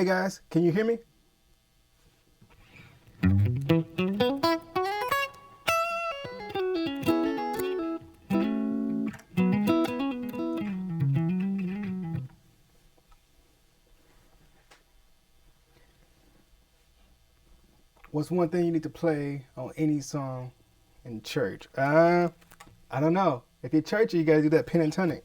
Hey guys, can you hear me? What's one thing you need to play on any song in church? I don't know. If you're churchy, you gotta do that pentatonic.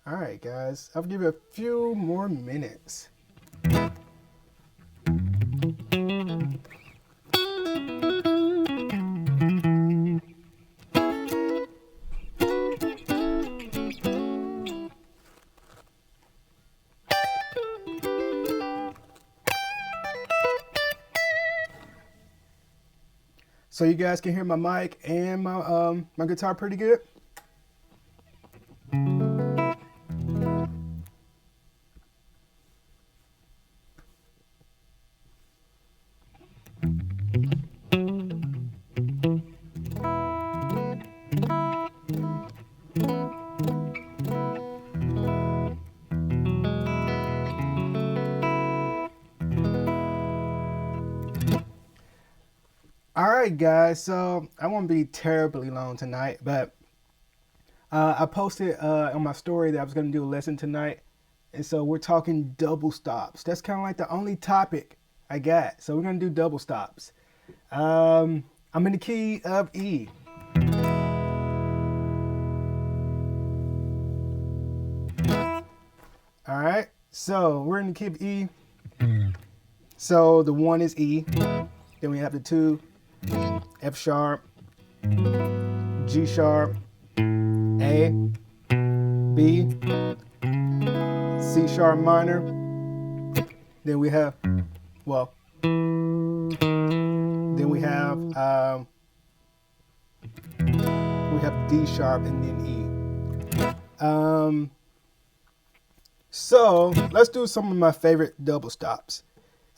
All right, guys. I'll give you a few more minutes. So you guys can hear my mic and my guitar pretty good? All right, guys. So I won't be terribly long tonight, but I posted on my story that I was going to do a lesson tonight. And so we're talking double stops. That's kind of like the only topic I got. So we're going to do double stops. I'm in the key of E. All right. So we're in the key of E. So the 1 is E. Then we have the 2, F sharp, G sharp, A, B, C sharp minor. Then we have, D sharp and then E. So let's do some of my favorite double stops.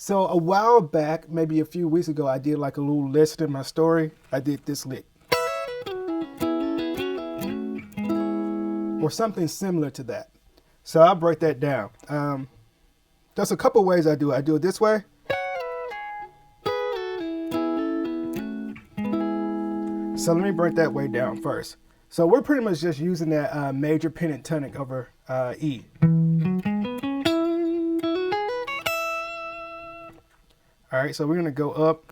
So a while back, maybe a few weeks ago, I did like a little lesson in my story. I did this lick. Or something similar to that. So I'll break that down. There's a couple ways I do it. I do it this way. So let me break that way down first. So we're pretty much just using that major pentatonic over E. All right, so we're gonna go up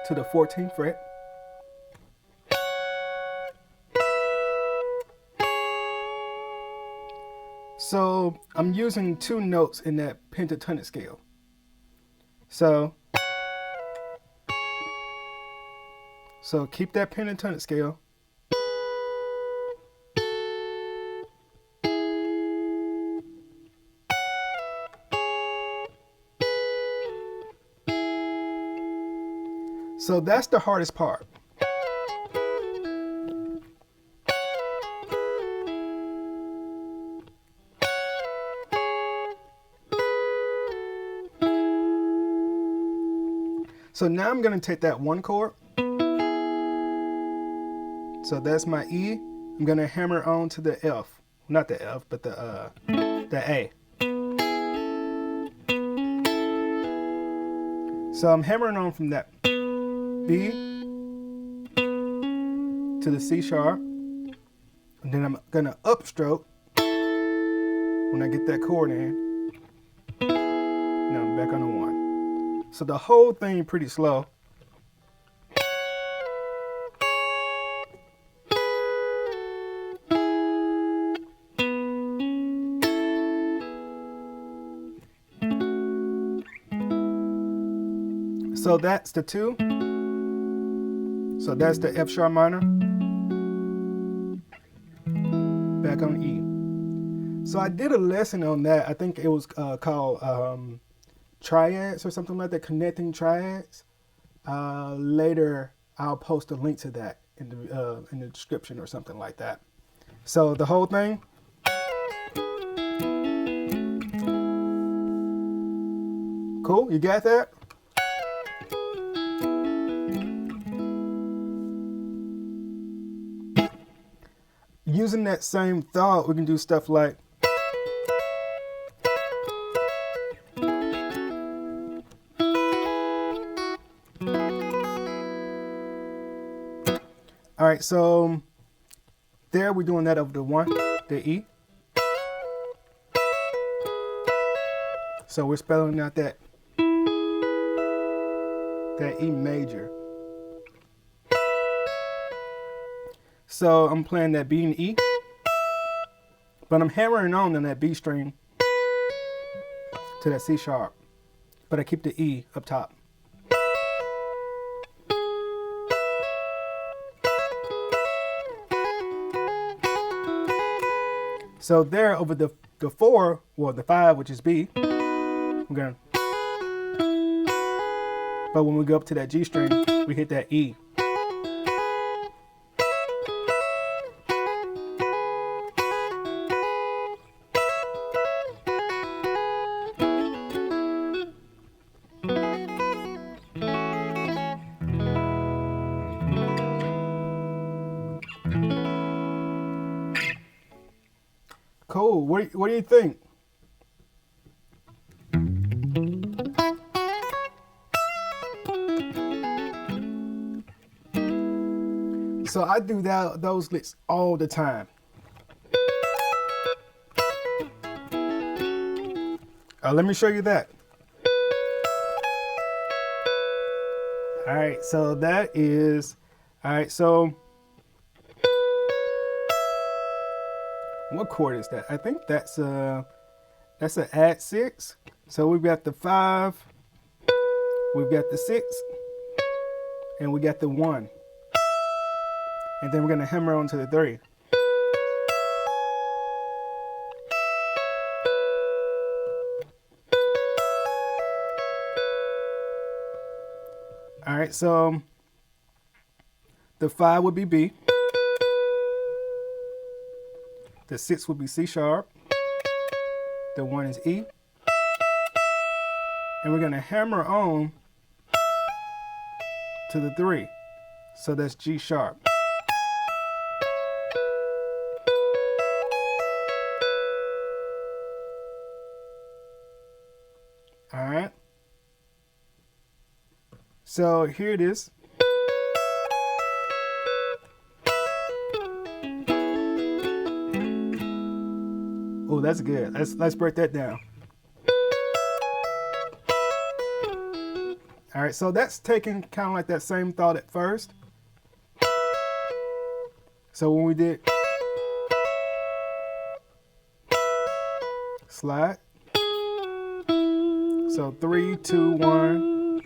to the 14th fret. So I'm using 2 notes in that pentatonic scale. So keep that pentatonic scale. So that's the hardest part. So now I'm going to take that 1 chord. So that's my E. I'm going to hammer on to the F. Not the F, but the A. So I'm hammering on from that B to the C sharp, and then I'm gonna upstroke when I get that chord in. Now I'm back on the 1. So the whole thing pretty slow. So that's the 2. So that's the F sharp minor. Back on E. So I did a lesson on that. I think it was called triads or something like that, connecting triads. Later, I'll post a link to that in the description or something like that. So the whole thing. Cool, you got that? Using that same thought, we can do stuff like all right, so there we're doing that over the 1, the E. So we're spelling out that E major. So I'm playing that B and E, but I'm hammering on that B string to that C sharp, but I keep the E up top. So there over the 4, well the 5, which is B, we're gonna, but when we go up to that G string, we hit that E. Cool. What do you think? So I do those licks all the time. Let me show you that. All right, so that is, all right, so what chord is that? I think that's an add 6. So we've got the 5, we've got the 6, and we got the 1. And then we're gonna hammer on to the 3. All right, so the 5 would be B. The 6 would be C sharp. The 1 is E. And we're gonna hammer on to the 3. So that's G sharp. All right. So here it is. Oh, that's good. Let's break that down. All right, so that's taking kind of like that same thought at first. So when we did slide, so 3, 2, 1,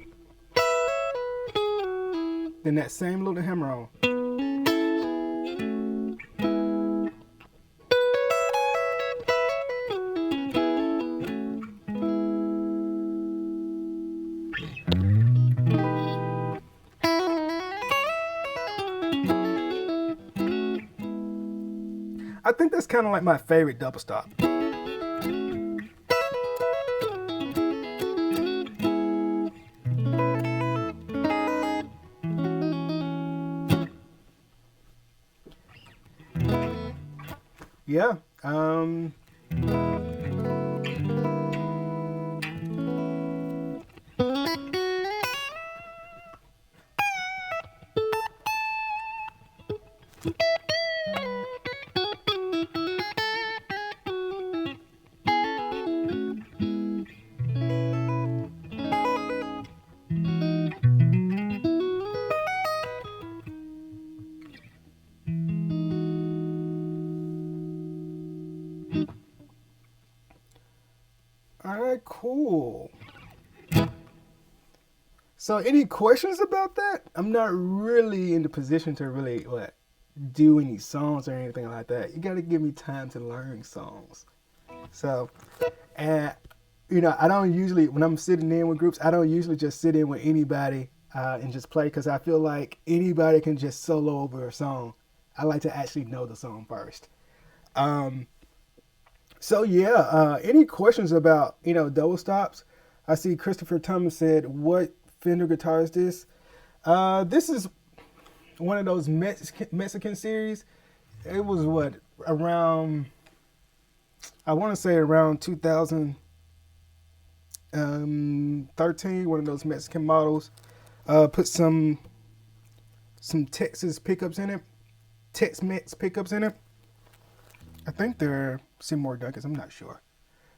then that same little hammer on. I think that's kind of like my favorite double stop. Yeah. All right, cool. So any questions about that? I'm not really in the position to really do any songs or anything like that. You got to give me time to learn songs. So, and I don't usually, when I'm sitting in with groups, I don't usually just sit in with anybody and just play, because I feel like anybody can just solo over a song. I like to actually know the song first. So yeah, any questions about double stops? I see Christopher Thomas said, "What Fender guitar is this?" This is one of those Mexican series. It was what, around, I want to say around 2013. One of those Mexican models. Put some Texas pickups in it, Tex-Mex pickups in it. I think they're Seymour Duncans. I'm not sure,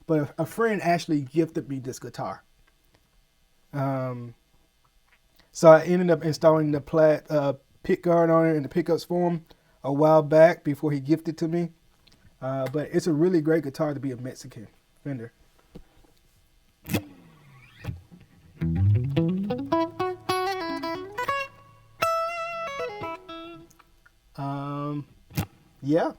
but a friend actually gifted me this guitar. So I ended up installing the Plaid pick guard on it and the pickups for him a while back before he gifted it to me. But it's a really great guitar to be a Mexican Fender. Yeah.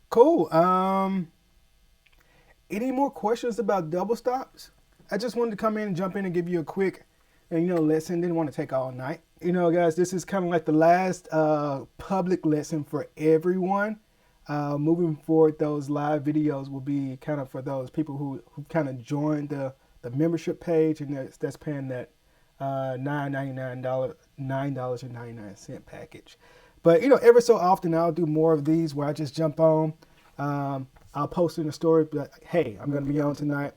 Cool. Any more questions about double stops? I just wanted to come in and jump in and give you a quick, lesson. Didn't want to take all night. Guys, this is kind of like the last public lesson for everyone. Moving forward, those live videos will be kind of for those people who kind of joined the membership page, and that's paying that $9.99 package. But ever so often I'll do more of these where I just jump on. I'll post in the story, but hey, I'm going to be on tonight.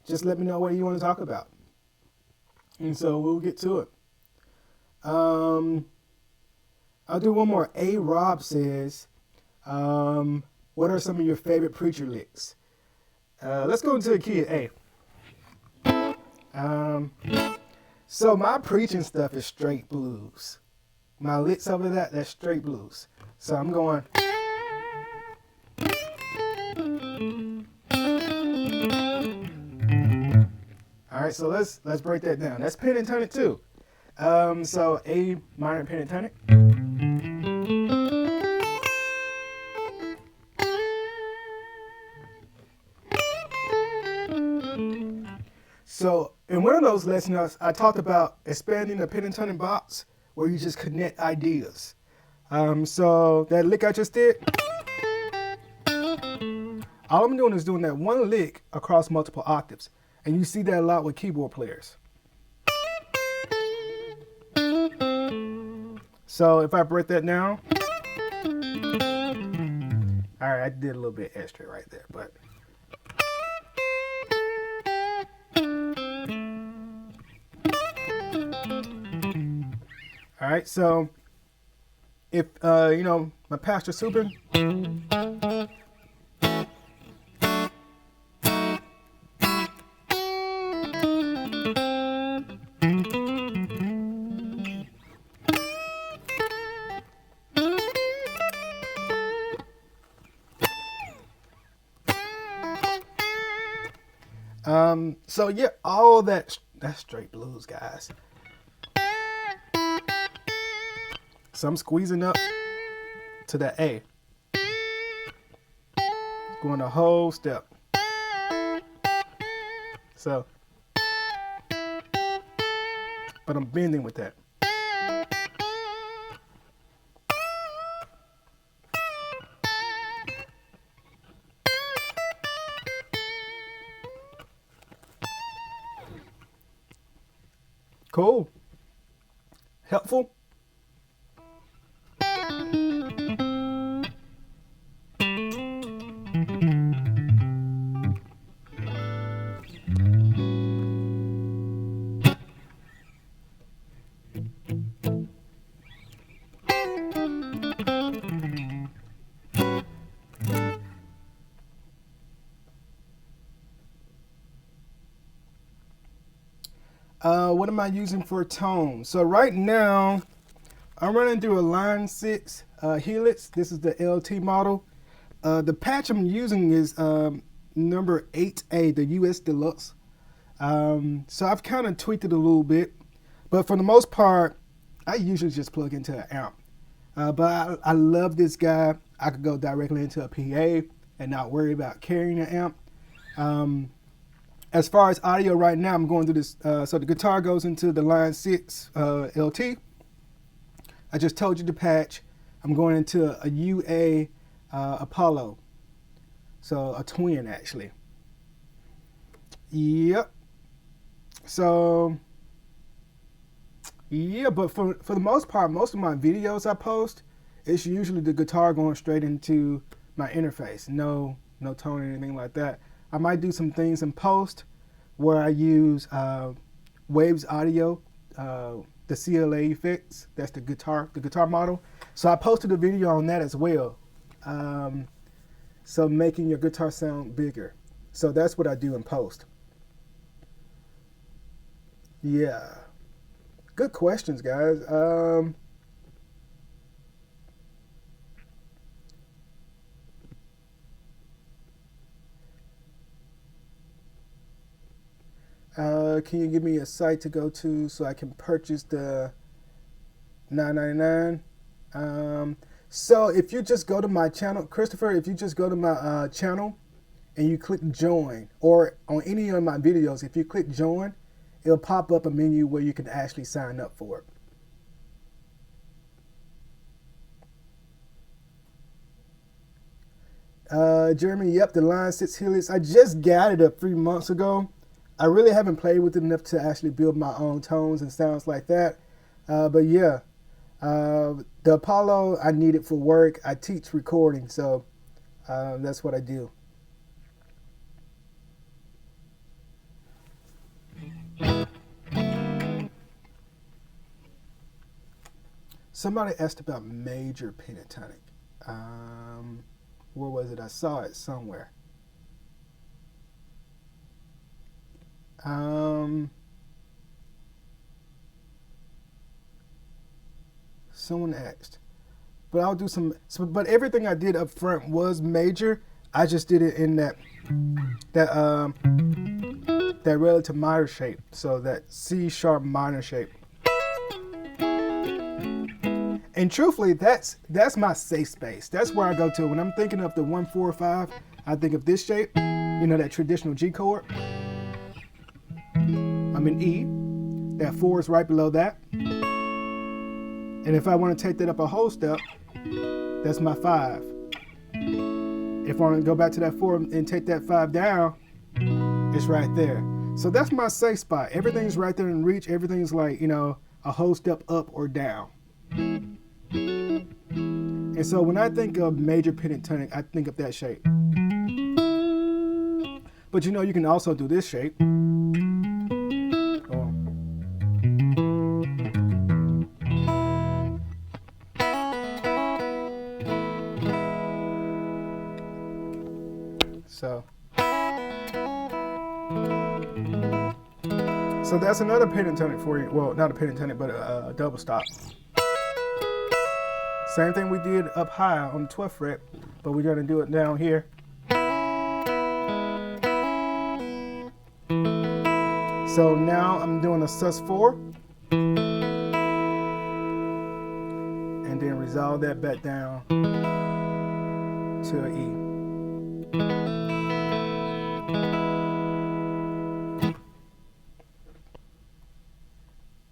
Just let me know what you want to talk about, and so we'll get to it. I'll do one more. A. Rob says, what are some of your favorite preacher licks? Let's go into the key at A. So my preaching stuff is straight blues. My licks over that's straight blues. So I'm going. All right, so let's break that down. That's pentatonic too. So A minor pentatonic. So in one of those lessons, I talked about expanding the pentatonic box where you just connect ideas. So that lick I just did, all I'm doing is doing that one lick across multiple octaves. And you see that a lot with keyboard players. So if I break that down, all right, I did a little bit extra right there, but. All right, so if, my Pastor Subin, so yeah, all that's straight blues, guys. So I'm squeezing up to the A, going the whole step. So, but I'm bending with that. Cool. Helpful? What am I using for tone? So right now, I'm running through a Line 6 Helix. This is the LT model. The patch I'm using is number 8A, the US Deluxe. So I've kind of tweaked it a little bit. But for the most part, I usually just plug into an amp. But I love this guy. I could go directly into a PA and not worry about carrying an amp. As far as audio right now, I'm going through this. So the guitar goes into the Line 6 LT. I just told you the patch. I'm going into a UA Apollo. So a twin, actually. Yep. So, yeah, but for the most part, most of my videos I post, it's usually the guitar going straight into my interface. No tone or anything like that. I might do some things in post where I use Waves Audio, the CLA effects. That's the guitar model. So I posted a video on that as well. So making your guitar sound bigger. So that's what I do in post. Yeah. Good questions, guys. Can you give me a site to go to so I can purchase the $9.99? So if you just go to my channel, Christopher, if you just go to my channel and you click join, or on any of my videos, if you click join, it'll pop up a menu where you can actually sign up for it. Jeremy, yep, the Line 6 Helix. I just got it up 3 months ago. I really haven't played with it enough to actually build my own tones and sounds like that. But yeah, the Apollo, I need it for work. I teach recording, so that's what I do. Somebody asked about major pentatonic. Where was it? I saw it somewhere. Someone asked, but I'll do some. But everything I did up front was major. I just did it in that relative minor shape, so that C sharp minor shape. And truthfully, that's my safe space. That's where I go to when I'm thinking of the 1, 4, 5. I think of this shape, that traditional G chord. I'm in E. That 4 is right below that. And if I want to take that up a whole step, that's my 5. If I want to go back to that 4 and take that 5 down, it's right there. So that's my safe spot. Everything's right there in reach. Everything's like, a whole step up or down. And so when I think of major pentatonic, I think of that shape. But you can also do this shape. So that's another pentatonic for you. Well, not a pentatonic, but a double stop. Same thing we did up high on the 12th fret, but we're going to do it down here. So now I'm doing a sus4, and then resolve that back down to an E.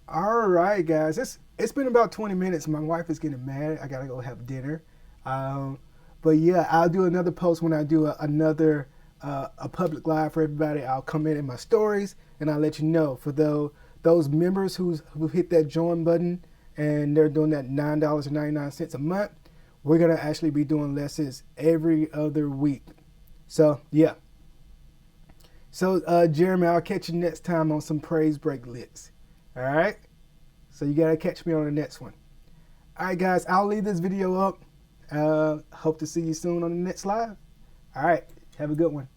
All right, guys, it's been about 20 minutes. My wife is getting mad. I gotta go have dinner. But yeah, I'll do another post when I do another a public live for everybody. I'll comment in my stories and I'll let you know. For those members who hit that join button and they're doing that $9.99 a month, we're gonna actually be doing lessons every other week. So yeah. So Jeremy, I'll catch you next time on some praise break licks. All right, so you gotta catch me on the next one. All right, guys, I'll leave this video up. Hope to see you soon on the next live. All right, have a good one.